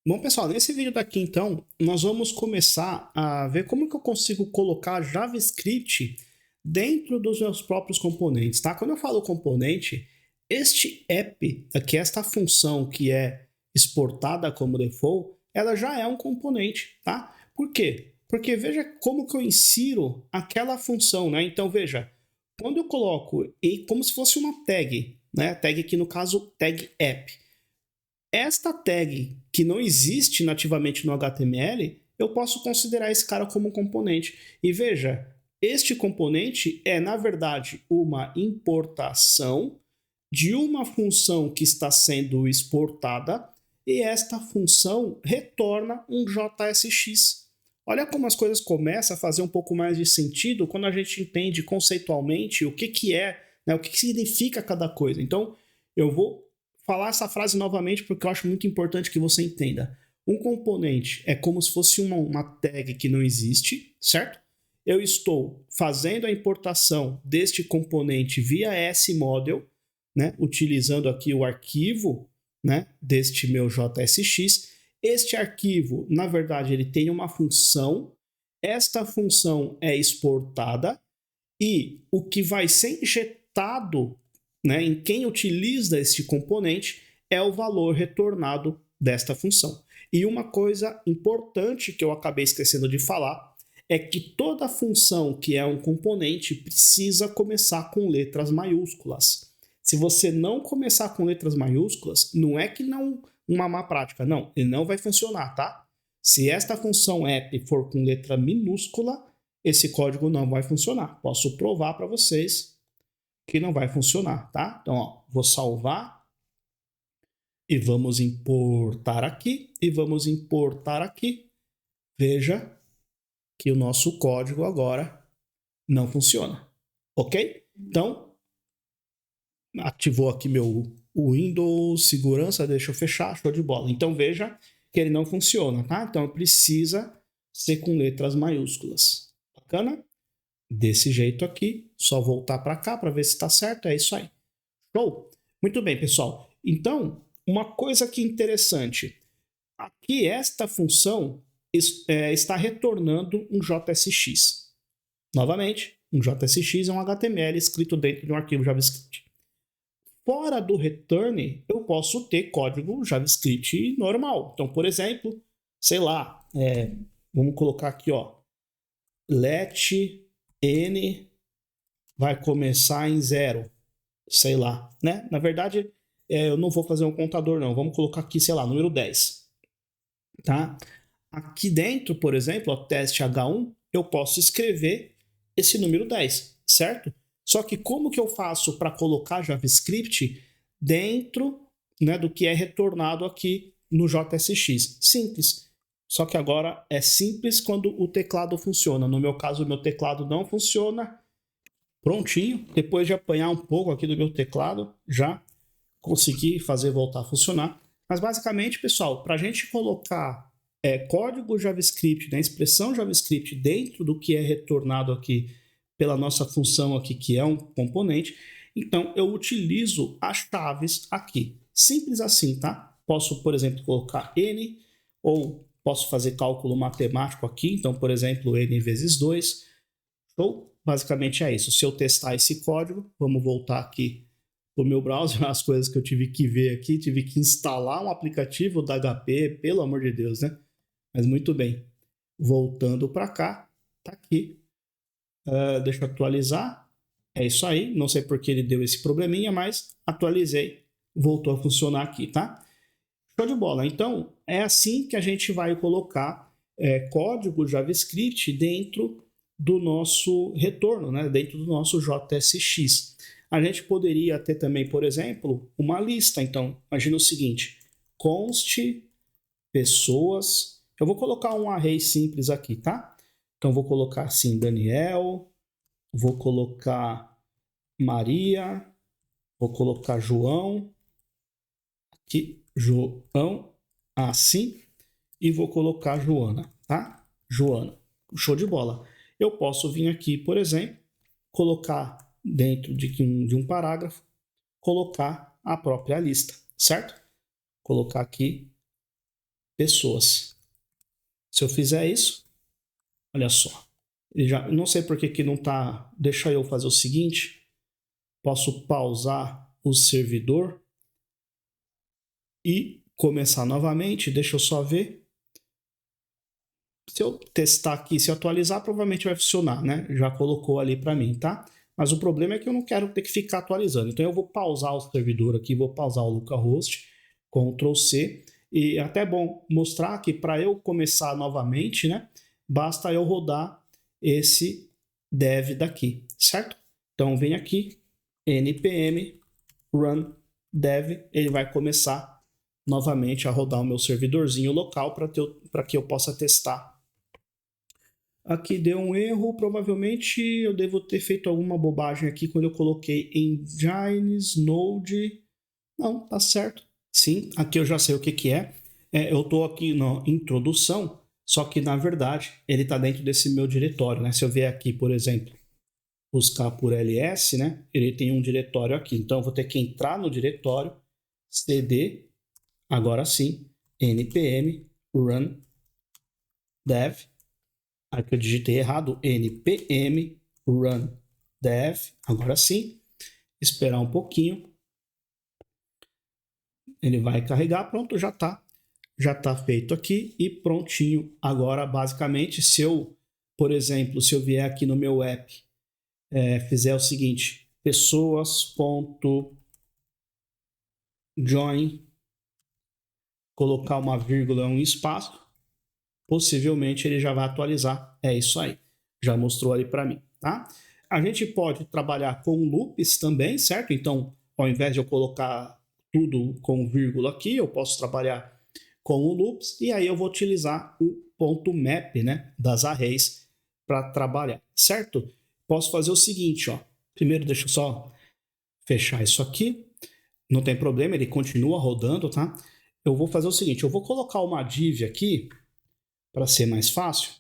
Bom, pessoal, nesse vídeo daqui, então, nós vamos começar a ver como que eu consigo colocar JavaScript dentro dos meus próprios componentes, tá? Quando eu falo componente, este app, aqui, esta função que é exportada como default, ela já é um componente, tá? Por quê? Porque veja como que eu insiro aquela função, né? Então, veja, quando eu coloco como se fosse uma tag, né? Tag aqui, no caso, tag app. Esta tag que não existe nativamente no HTML, eu posso considerar esse cara como um componente. E veja, este componente é, na verdade, uma importação de uma função que está sendo exportada e esta função retorna um JSX. Olha como as coisas começam a fazer um pouco mais de sentido quando a gente entende conceitualmente o que é, né, o que significa cada coisa. Então, eu vou falar essa frase novamente porque eu acho muito importante que você entenda. Um componente é como se fosse uma tag que não existe, certo? Eu estou fazendo a importação deste componente via smodel, né, utilizando aqui o arquivo, né, deste meu JSX. Este arquivo, na verdade, ele tem uma função. Esta função é exportada e o que vai ser injetado, né, em quem utiliza este componente é o valor retornado desta função. E uma coisa importante que eu acabei esquecendo de falar é que toda função que é um componente precisa começar com letras maiúsculas. Se você não começar com letras maiúsculas, não é que não uma má prática, não, ele não vai funcionar, tá? Se esta função app for com letra minúscula, esse código não vai funcionar. Posso provar para vocês que não vai funcionar, tá? Então, ó, vou salvar e vamos importar aqui e vamos importar aqui. Veja que o nosso código agora não funciona, ok? Então, ativou aqui meu Windows segurança, deixa eu fechar, show de bola. Então, veja que ele não funciona, tá? Então, precisa ser com letras maiúsculas. Bacana? Desse jeito aqui, só voltar para cá para ver se está certo, é isso aí. Show? Muito bem, pessoal. Então, uma coisa que interessante, aqui esta função está retornando um JSX. Novamente, um JSX é um HTML escrito dentro de um arquivo JavaScript. Fora do return, eu posso ter código JavaScript normal. Então, por exemplo, sei lá, vamos colocar aqui, ó, let n vai começar em 0, sei lá, né? Na verdade, eu não vou fazer um contador, não. Vamos colocar aqui, sei lá, número 10, tá? Aqui dentro, por exemplo, o teste H1, eu posso escrever esse número 10, certo? Só que como que eu faço para colocar JavaScript dentro, né, do que é retornado aqui no JSX? Simples. Só que agora é simples quando o teclado funciona. No meu caso, o meu teclado não funciona. Prontinho. Depois de apanhar um pouco aqui do meu teclado, já consegui fazer voltar a funcionar. Mas basicamente, pessoal, para a gente colocar código JavaScript, né, expressão JavaScript dentro do que é retornado aqui pela nossa função aqui, que é um componente, então eu utilizo as chaves aqui. Simples assim, tá? Posso, por exemplo, colocar n, ou posso fazer cálculo matemático aqui, então, por exemplo, n vezes 2. Show? Basicamente é isso. Se eu testar esse código, vamos voltar aqui para o meu browser, as coisas que eu tive que ver aqui, tive que instalar um aplicativo da HP, pelo amor de Deus, né? Mas muito bem. Voltando para cá, tá aqui. Deixa eu atualizar. É isso aí. Não sei por que ele deu esse probleminha, mas atualizei. Voltou a funcionar aqui, tá? Show de bola. Então, é assim que a gente vai colocar código JavaScript dentro do nosso retorno, né? Dentro do nosso JSX. A gente poderia ter também, por exemplo, uma lista. Então, imagina o seguinte: const pessoas. Eu vou colocar um array simples aqui, tá? Então, vou colocar assim, Daniel, vou colocar Maria, vou colocar João, aqui, João, assim, e vou colocar Joana, tá? Joana, show de bola. Eu posso vir aqui, por exemplo, colocar dentro de um parágrafo, colocar a própria lista, certo? Colocar aqui pessoas. Se eu fizer isso, olha só. Ele já, não sei por que não está. Deixa eu fazer o seguinte. Posso pausar o servidor e começar novamente. Deixa eu só ver. Se eu testar aqui, se atualizar, provavelmente vai funcionar, né? Já colocou ali para mim, tá? Mas o problema é que eu não quero ter que ficar atualizando. Então eu vou pausar o servidor aqui, vou pausar o localhost, Ctrl C. E até é bom mostrar que para eu começar novamente, né? Basta eu rodar esse dev daqui, certo? Então vem aqui, npm run dev, ele vai começar novamente a rodar o meu servidorzinho local para que eu possa testar. Aqui deu um erro, provavelmente eu devo ter feito alguma bobagem aqui quando eu coloquei engines node. Não, tá certo. Sim, aqui eu já sei o que é. Eu estou aqui na introdução, só que na verdade ele está dentro desse meu diretório, né? Se eu vier aqui, por exemplo, buscar por ls, né? Ele tem um diretório aqui. Então eu vou ter que entrar no diretório, cd, agora sim, npm run dev. Aqui eu digitei errado, npm run dev, agora sim, esperar um pouquinho, ele vai carregar, pronto, já tá feito aqui e prontinho. Agora, basicamente, se eu, por exemplo, se eu vier aqui no meu app, fizer o seguinte, pessoas.join, colocar uma vírgula, um espaço, possivelmente ele já vai atualizar. É isso aí. Já mostrou ali para mim, tá? A gente pode trabalhar com loops também, certo? Então, ao invés de eu colocar tudo com vírgula aqui, eu posso trabalhar com o loops e aí eu vou utilizar o ponto .map, né, das arrays para trabalhar, certo? Posso fazer o seguinte, ó. Primeiro, deixa eu só fechar isso aqui. Não tem problema, ele continua rodando, tá? Eu vou fazer o seguinte, eu vou colocar uma div aqui para ser mais fácil.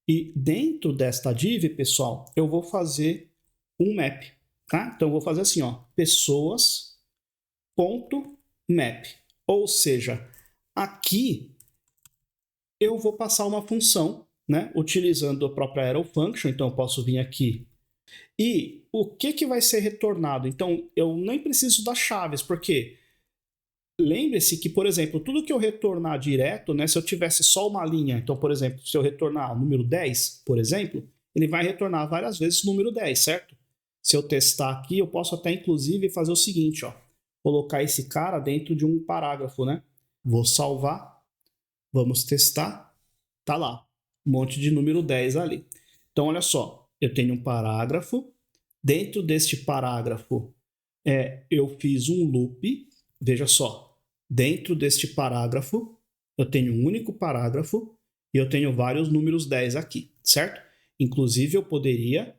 E dentro desta div, pessoal, eu vou fazer um map, tá? Então eu vou fazer assim, ó, pessoas.map. Ou seja, aqui eu vou passar uma função, né, utilizando a própria arrow function. Então eu posso vir aqui e o que vai ser retornado? Então eu nem preciso das chaves, porque lembre-se que, por exemplo, tudo que eu retornar direto, né, se eu tivesse só uma linha, então, por exemplo, se eu retornar o número 10, por exemplo, ele vai retornar várias vezes o número 10, certo? Se eu testar aqui, eu posso até, inclusive, fazer o seguinte, ó, colocar esse cara dentro de um parágrafo, né? Vou salvar, vamos testar, tá lá, um monte de número 10 ali. Então, olha só, eu tenho um parágrafo, dentro deste parágrafo, eu fiz um loop, veja só, dentro deste parágrafo, eu tenho um único parágrafo e eu tenho vários números 10 aqui, certo? Inclusive, eu poderia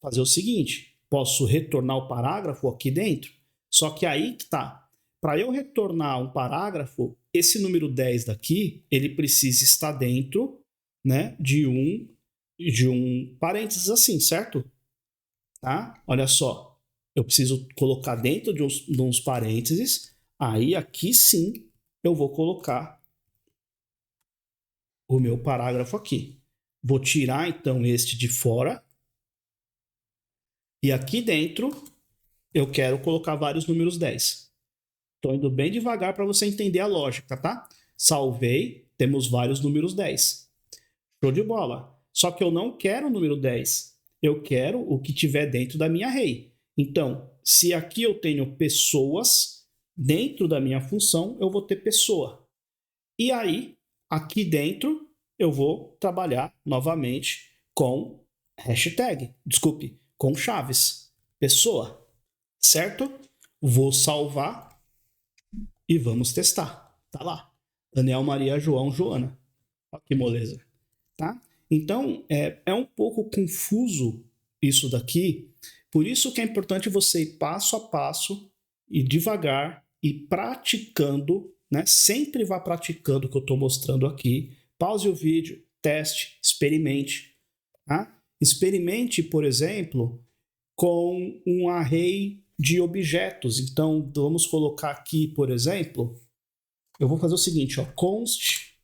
fazer o seguinte, posso retornar o parágrafo aqui dentro, só que aí que tá. Para eu retornar um parágrafo, esse número 10 daqui, ele precisa estar dentro, né, de um parênteses assim, certo? Tá? Olha só, eu preciso colocar dentro de uns parênteses, aí aqui sim eu vou colocar o meu parágrafo aqui. Vou tirar então este de fora e aqui dentro eu quero colocar vários números 10. Estou indo bem devagar para você entender a lógica, tá? Salvei, temos vários números 10. Show de bola. Só que eu não quero o número 10. Eu quero o que tiver dentro da minha array. Então, se aqui eu tenho pessoas, dentro da minha função eu vou ter pessoa. E aí, aqui dentro, eu vou trabalhar novamente com hashtag, desculpe, com chaves, pessoa, certo? Vou salvar e vamos testar. Tá lá, Daniel, Maria, João, Joana. Olha que moleza, tá? Então, é um pouco confuso isso daqui, por isso que é importante você ir passo a passo e devagar e praticando, né? Sempre vá praticando o que eu estou mostrando aqui. Pause o vídeo, teste, experimente. Tá? Experimente, por exemplo, com um array de objetos. Então, vamos colocar aqui, por exemplo, eu vou fazer o seguinte, ó, const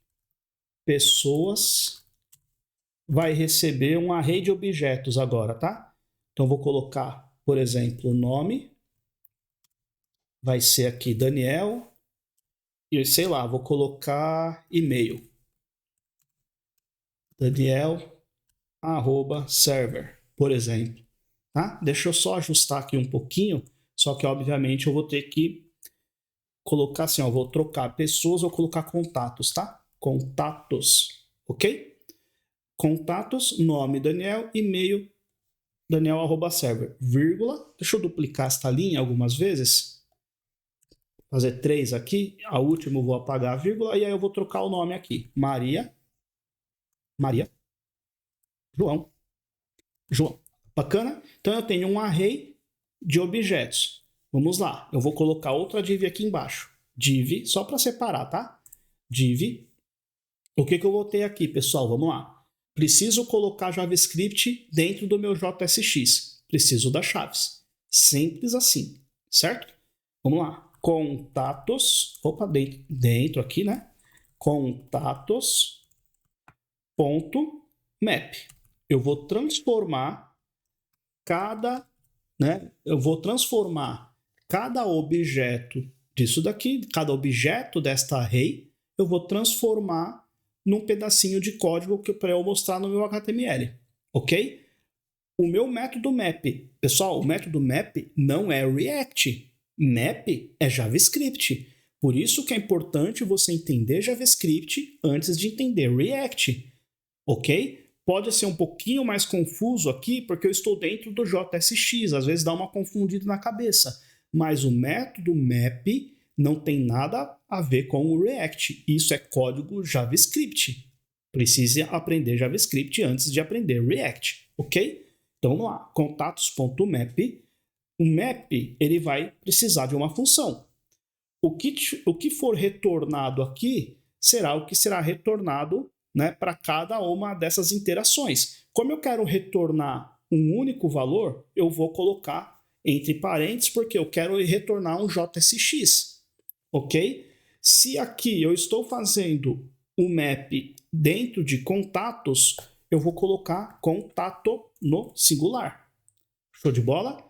pessoas vai receber um array de objetos agora, tá? Então, vou colocar, por exemplo, o nome. Vai ser aqui Daniel. E, sei lá, vou colocar e-mail. Daniel@server, por exemplo. Tá? Deixa eu só ajustar aqui um pouquinho. Só que, obviamente, eu vou ter que colocar assim, ó, vou trocar pessoas, vou colocar contatos, tá? Contatos, ok? Contatos, nome Daniel, e-mail Daniel@server, vírgula. Deixa eu duplicar esta linha algumas vezes. Fazer 3 aqui. A última eu vou apagar a vírgula e aí eu vou trocar o nome aqui. Maria, João. Bacana? Então eu tenho um array de objetos. Vamos lá. Eu vou colocar outra div aqui embaixo. Div, só para separar, tá? Div. O que eu vou ter aqui, pessoal? Vamos lá. Preciso colocar JavaScript dentro do meu JSX. Preciso das chaves. Simples assim, certo? Vamos lá. Contatos. Opa, dentro aqui, né? Contatos.map. Eu vou transformar cada objeto disso daqui, cada objeto desta array, eu vou transformar num pedacinho de código para eu mostrar no meu HTML, ok? O meu método map, pessoal, o método map não é React, map é JavaScript. Por isso que é importante você entender JavaScript antes de entender React, ok? Pode ser um pouquinho mais confuso aqui, porque eu estou dentro do JSX, às vezes dá uma confundida na cabeça, mas o método map não tem nada a ver com o React, isso é código JavaScript. Precisa aprender JavaScript antes de aprender React, ok? Então vamos lá, contatos.map. O map ele vai precisar de uma função. O que for retornado aqui será o que será retornado, né, para cada uma dessas interações. Como eu quero retornar um único valor, eu vou colocar entre parênteses, porque eu quero retornar um JSX, ok? Se aqui eu estou fazendo um map dentro de contatos, eu vou colocar contato no singular. Show de bola?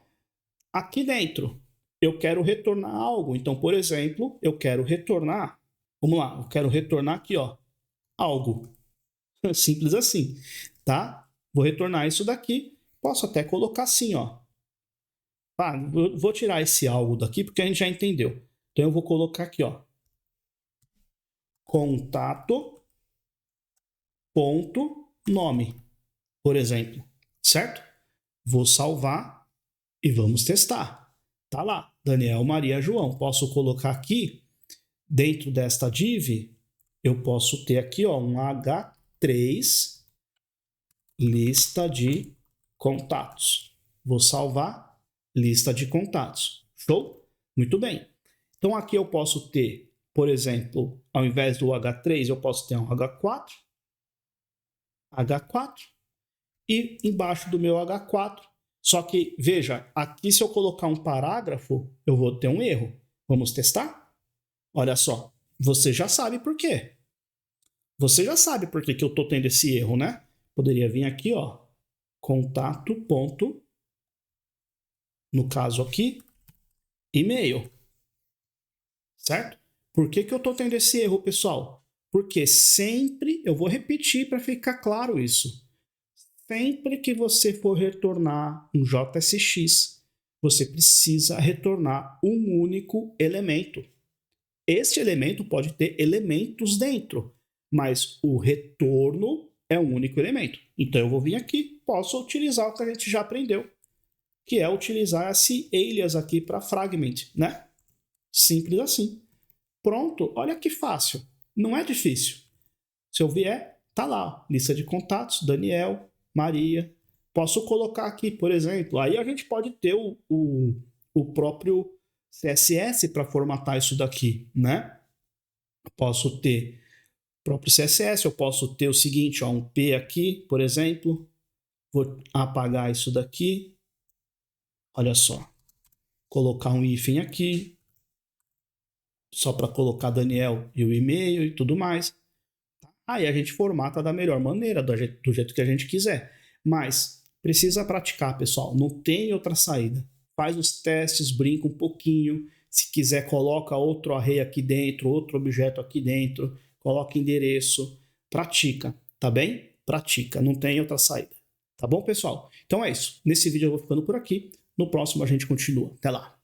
Aqui dentro, eu quero retornar algo. Então, por exemplo, eu quero retornar, vamos lá, eu quero retornar aqui, ó, algo. Simples assim, tá? Vou retornar isso daqui. Posso até colocar assim, ó. Ah, vou tirar esse algo daqui porque a gente já entendeu. Então eu vou colocar aqui, ó. Contato.nome, por exemplo, certo? Vou salvar e vamos testar. Tá lá, Daniel, Maria, João. Posso colocar aqui dentro desta div, eu posso ter aqui, ó, um H3 lista de contatos. Vou salvar lista de contatos. Show? Muito bem. Então aqui eu posso ter, por exemplo, ao invés do H3, eu posso ter um H4 e embaixo do meu H4. Só que, veja, aqui se eu colocar um parágrafo, eu vou ter um erro. Vamos testar? Olha só, você já sabe por quê. Você já sabe por que eu estou tendo esse erro, né? Poderia vir aqui, ó, contato ponto, no caso aqui, e-mail, certo? Por que eu estou tendo esse erro, pessoal? Porque sempre, eu vou repetir para ficar claro isso, sempre que você for retornar um JSX, você precisa retornar um único elemento. Este elemento pode ter elementos dentro, mas o retorno é um único elemento. Então eu vou vir aqui, posso utilizar o que a gente já aprendeu, que é utilizar esse alias aqui para fragment, né? Simples assim. Pronto, olha que fácil. Não é difícil. Se eu vier, tá lá, lista de contatos, Daniel, Maria. Posso colocar aqui, por exemplo, aí a gente pode ter o próprio CSS para formatar isso daqui, né? Eu posso ter o próprio CSS, eu posso ter o seguinte, ó, um P aqui, por exemplo. Vou apagar isso daqui. Olha só. Colocar um hífen aqui, só para colocar Daniel e o e-mail e tudo mais. aí a gente formata da melhor maneira, do jeito que a gente quiser. Mas precisa praticar, pessoal, não tem outra saída. Faz os testes, brinca um pouquinho. Se quiser, coloca outro array aqui dentro, outro objeto aqui dentro, coloca endereço, pratica, tá bem? Pratica, não tem outra saída. Tá bom, pessoal? Então é isso. Nesse vídeo eu vou ficando por aqui. No próximo a gente continua. Até lá.